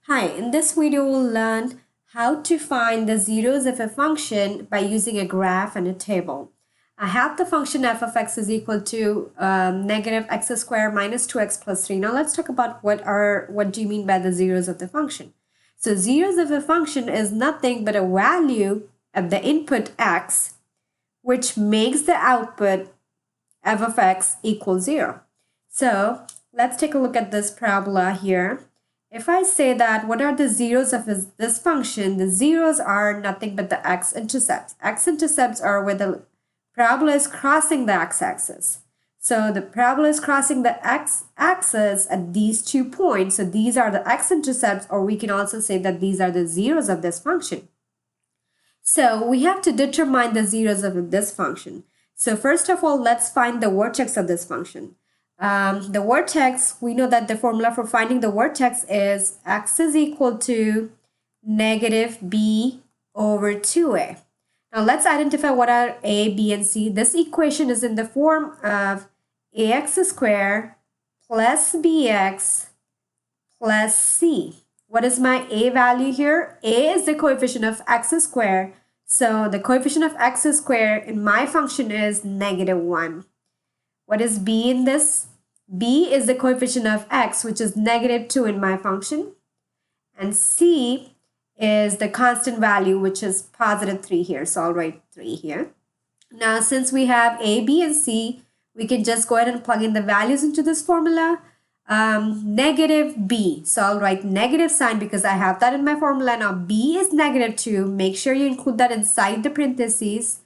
Hi, in this video we'll learn how to find the zeros of a function by using a graph and a table. I have the function f of x is equal to negative x squared minus 2x plus 3. Now let's talk about what do you mean by the zeros of the function. So zeros of a function is nothing but a value of the input x which makes the output f of x equal 0. So let's take a look at this parabola here. If I say that what are the zeros of this function, the zeros are nothing but the x-intercepts. X-intercepts are where the parabola is crossing the x-axis. So the parabola is crossing the x-axis at these 2 points. So these are the x-intercepts, or we can also say that these are the zeros of this function. So we have to determine the zeros of this function. So first of all, let's find the vertex of this function. The vertex, we know that the formula for finding the vertex is x is equal to negative b over 2a. Now let's identify what are a, b, and c. This equation is in the form of ax squared plus bx plus c. What is my a value here? A is the coefficient of x squared. So the coefficient of x squared in my function is negative 1. What is b in this? B is the coefficient of x, which is negative 2 in my function. And c is the constant value, which is positive 3 here. So I'll write 3 here. Now, since we have a, b, and c, we can just go ahead and plug in the values into this formula. Negative b. So I'll write negative sign because I have that in my formula. Now, b is negative 2. Make sure you include that inside the parentheses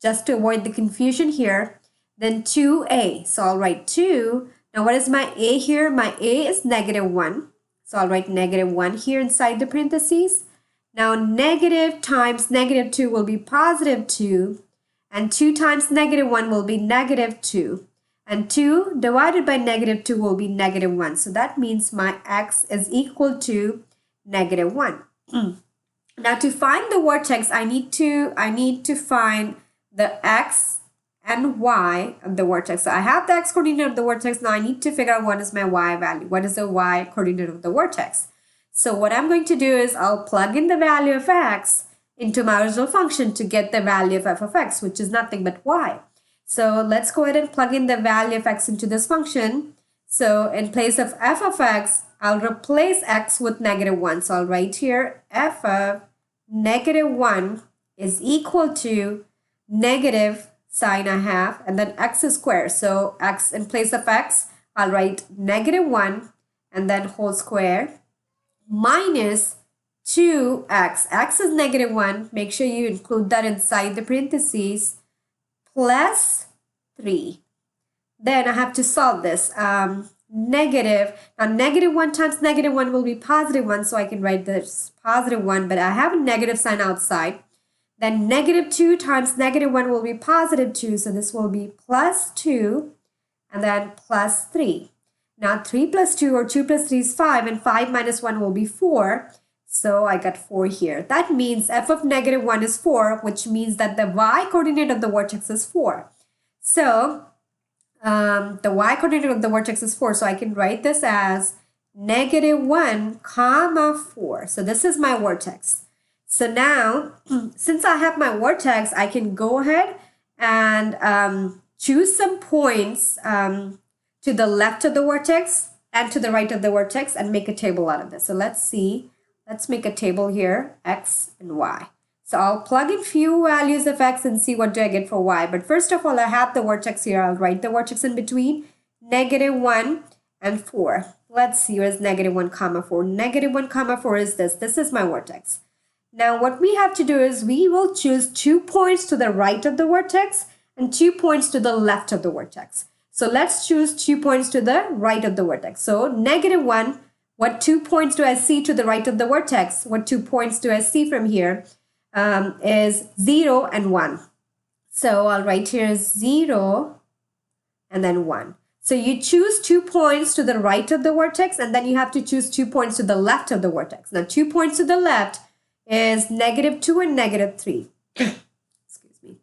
just to avoid the confusion here. Then 2a. So I'll write 2. Now, what is my a here? My a is negative 1. So I'll write negative 1 here inside the parentheses. Now, negative times negative 2 will be positive 2. And 2 times negative 1 will be negative 2. And 2 divided by negative 2 will be negative 1. So that means my x is equal to negative 1. Now, to find the vertex, I need to find the x and y of the vertex. So I have the x coordinate of the vertex. Now I need to figure out what is my y value. What is the y coordinate of the vertex? So what I'm going to do is I'll plug in the value of x into my original function to get the value of f of x, which is nothing but y. So let's go ahead and plug in the value of x into this function. So in place of f of x, I'll replace x with negative 1. So I'll write here f of negative 1 is equal to negative sign I have, and then x squared. So x in place of x, I'll write negative 1 and then whole square minus 2x. X is negative 1. Make sure you include that inside the parentheses plus 3. Then I have to solve this. Negative. Now negative 1 times negative 1 will be positive 1. So I can write this positive 1, but I have a negative sign outside. Then negative 2 times negative 1 will be positive 2. So this will be plus 2 and then plus 3. Now 3 plus 2 or 2 plus 3 is 5 and 5 minus 1 will be 4. So I got 4 here. That means f of negative 1 is 4, which means that the y coordinate of the vertex is 4. So the y coordinate of the vertex is 4. So I can write this as negative 1 comma 4. So this is my vertex. So now, since I have my vertex, I can go ahead and choose some points to the left of the vertex and to the right of the vertex and make a table out of this. So let's see. Let's make a table here, x and y. So I'll plug in few values of x and see what do I get for y. But first of all, I have the vertex here. I'll write the vertex in between negative 1 and 4. Let's see, where's negative 1 comma 4. Negative 1 comma 4 is this. This is my vertex. Now what we have to do is we will choose 2 points to the right of the vertex and 2 points to the left of the vertex. So let's choose 2 points to the right of the vertex. So negative 1, what 2 points do I see to the right of the vertex? What 2 points do I see from here is 0 and 1. So I'll write here 0 and then 1. So you choose 2 points to the right of the vertex and then you have to choose 2 points to the left of the vertex. Now 2 points to the left is negative 2 and negative 3. Excuse me.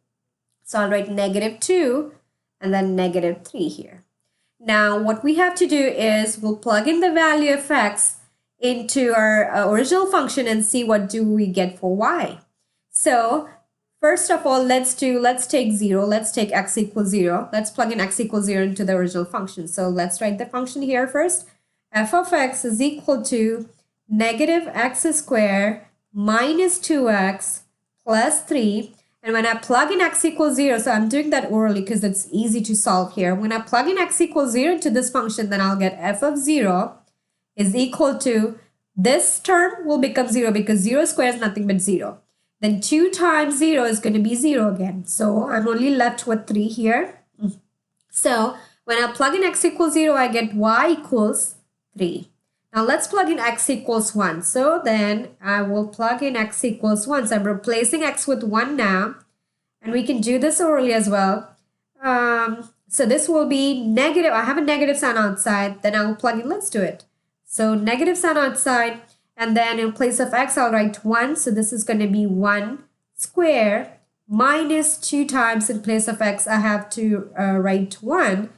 So I'll write negative 2 and then negative 3 here. Now what we have to do is we'll plug in the value of x into our original function and see what do we get for y. So first of all, let's take 0. Let's take x equals 0. Let's plug in x equals 0 into the original function. So let's write the function here first. F of x is equal to negative x squared minus 2x plus 3. And when I plug in x equals 0, so I'm doing that orally because it's easy to solve here. When I plug in x equals 0 into this function, then I'll get f of 0 is equal to, this term will become 0 because 0 squared is nothing but 0. Then 2 times 0 is going to be 0 again. So I'm only left with 3 here. So when I plug in x equals 0, I get y equals 3. Now let's plug in x equals 1. So then I will plug in x equals 1. So I'm replacing x with 1 now. And we can do this orally as well. So this will be negative. I have a negative sign outside. Then I'll plug in. Let's do it. So negative sign outside. And then in place of x, I'll write 1. So this is going to be 1 squared minus 2 times in place of x. I have to write 1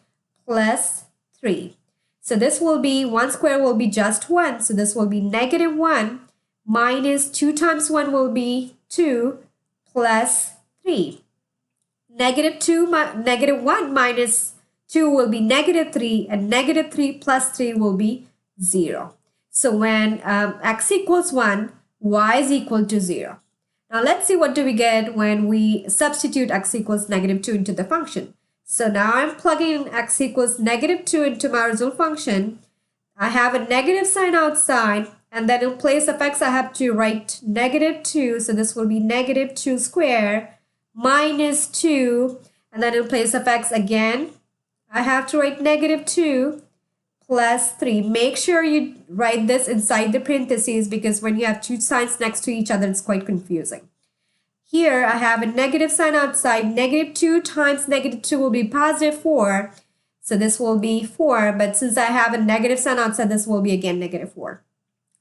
plus 3. So this will be 1 squared will be just 1. So this will be negative 1 minus 2 times 1 will be 2 plus 3. Negative 1 minus 2 will be negative 3, and negative 3 plus 3 will be 0. So when x equals 1, y is equal to 0. Now let's see what do we get when we substitute x equals negative 2 into the function. So now I'm plugging in x equals negative 2 into my original function. I have a negative sign outside, and then in place of x, I have to write negative 2. So this will be negative 2 squared minus 2. And then in place of x again, I have to write negative 2 plus 3. Make sure you write this inside the parentheses because when you have two signs next to each other, it's quite confusing. Here, I have a negative sign outside. Negative 2 times negative 2 will be positive 4. So this will be 4. But since I have a negative sign outside, this will be again negative 4.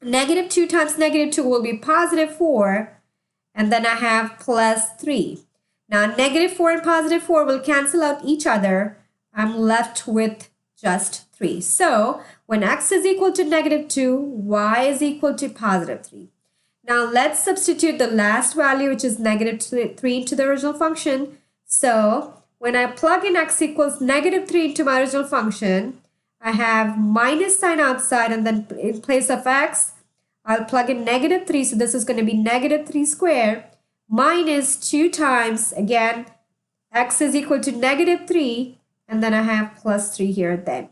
Negative 2 times negative 2 will be positive 4. And then I have plus 3. Now, negative 4 and positive 4 will cancel out each other. I'm left with just 3. So when x is equal to negative 2, y is equal to positive 3. Now let's substitute the last value, which is negative 3 into the original function. So when I plug in x equals negative 3 into my original function, I have minus sign outside, and then in place of x, I'll plug in negative 3. So this is going to be negative 3 squared minus 2 times, again, x is equal to negative 3. And then I have plus 3 here then.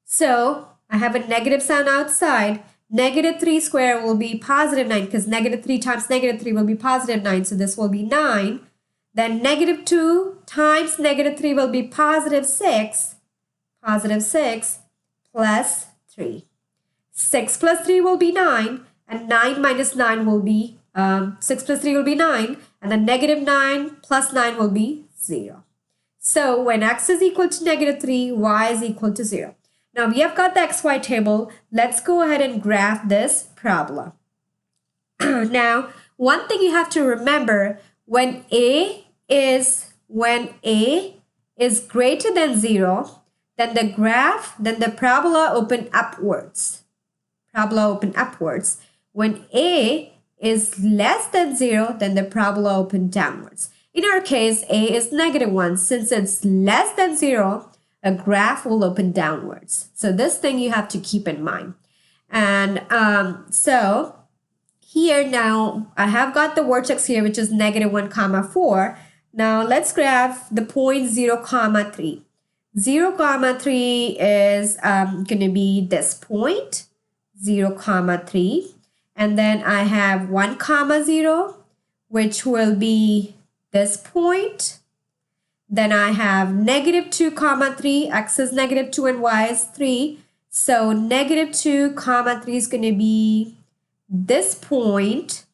So I have a negative sign outside. Negative 3 squared will be positive 9 because negative 3 times negative 3 will be positive 9. So this will be 9. Then negative 2 times negative 3 will be positive 6. Positive 6 plus 3. 6 plus 3 will be 9. And 9 minus 9 will be, 6 plus 3 will be 9. And then negative 9 plus 9 will be 0. So when x is equal to negative 3, y is equal to 0. Now we have got the xy table. Let's go ahead and graph this parabola. Now, one thing you have to remember, when a is greater than 0, then the parabola open upwards. Parabola open upwards. When a is less than 0, then the parabola open downwards. In our case, a is negative 1. Since it's less than 0, a graph will open downwards. So this thing you have to keep in mind. And so here now, I have got the vertex here, which is negative 1, comma 4. Now let's graph the point 0, comma 3. 0, comma 3 is going to be this point, 0, comma 3. And then I have 1, comma 0, which will be this point. Then I have negative 2, comma 3. X is negative 2 and y is 3. So negative 2, comma 3 is going to be this point.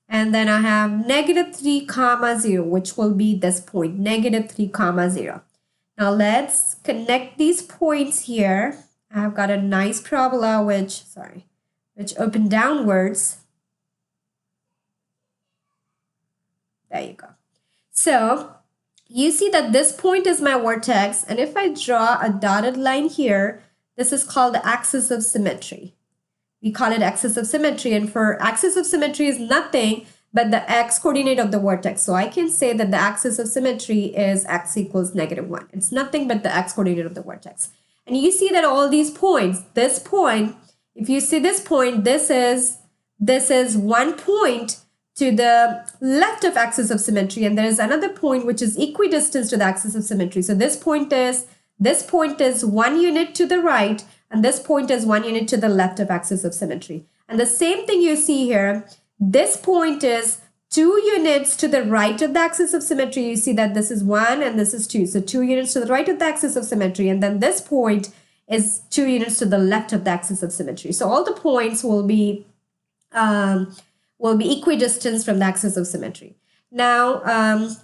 And then I have negative 3, comma 0, which will be this point, negative 3, comma 0. Now let's connect these points here. I've got a nice parabola which open downwards. There you go. So you see that this point is my vertex, and if I draw a dotted line here, this is called the axis of symmetry. We call it axis of symmetry. And for axis of symmetry is nothing but the x coordinate of the vertex. So I can say that the axis of symmetry is x equals -1. It's nothing but the x coordinate of the vertex. And you see that all these points, this point, if you see this point, this is one point to the left of axis of symmetry, and there is another point which is equidistant to the axis of symmetry. So this point is 1 unit to the right, and this point is 1 unit to the left of axis of symmetry. And the same thing you see here, this point is 2 units to the right of the axis of symmetry. You see that this is 1 and this is 2. So 2 units to the right of the axis of symmetry, and then this point is 2 units to the left of the axis of symmetry. So all the points will be equidistant from the axis of symmetry. Now,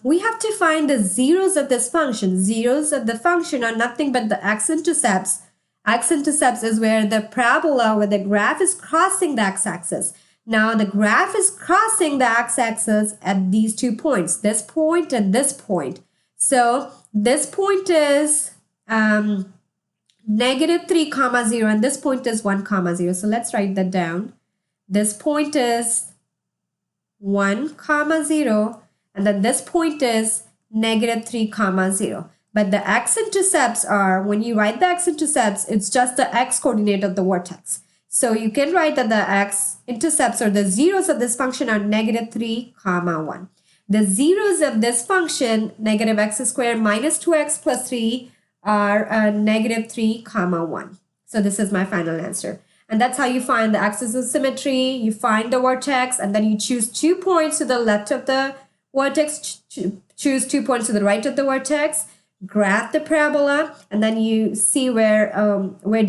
we have to find the zeros of this function. Zeros of the function are nothing but the x-intercepts. X-intercepts is where the parabola, where the graph is crossing the x-axis. Now, the graph is crossing the x-axis at these 2 points, this point and this point. So, this point is -3, 0, and this point is 1, 0. So, let's write that down. This point is 1, 0, and then this point is -3, 0. But the x-intercepts are, when you write the x-intercepts, it's just the x coordinate of the vertex. So you can write that the x-intercepts or the zeros of this function are -3, 1. The zeros of this function, -x² minus 2x plus 3, are -3, 1. So this is my final answer. And that's how you find the axis of symmetry. You find the vertex, and then you choose 2 points to the left of the vertex, choose 2 points to the right of the vertex, graph the parabola, and then you see where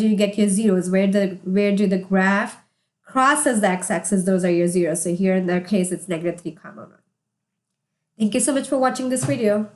do you get your zeros, where do the graph crosses the x-axis, those are your zeros. So here in their case, it's -3, 1. Thank you so much for watching this video.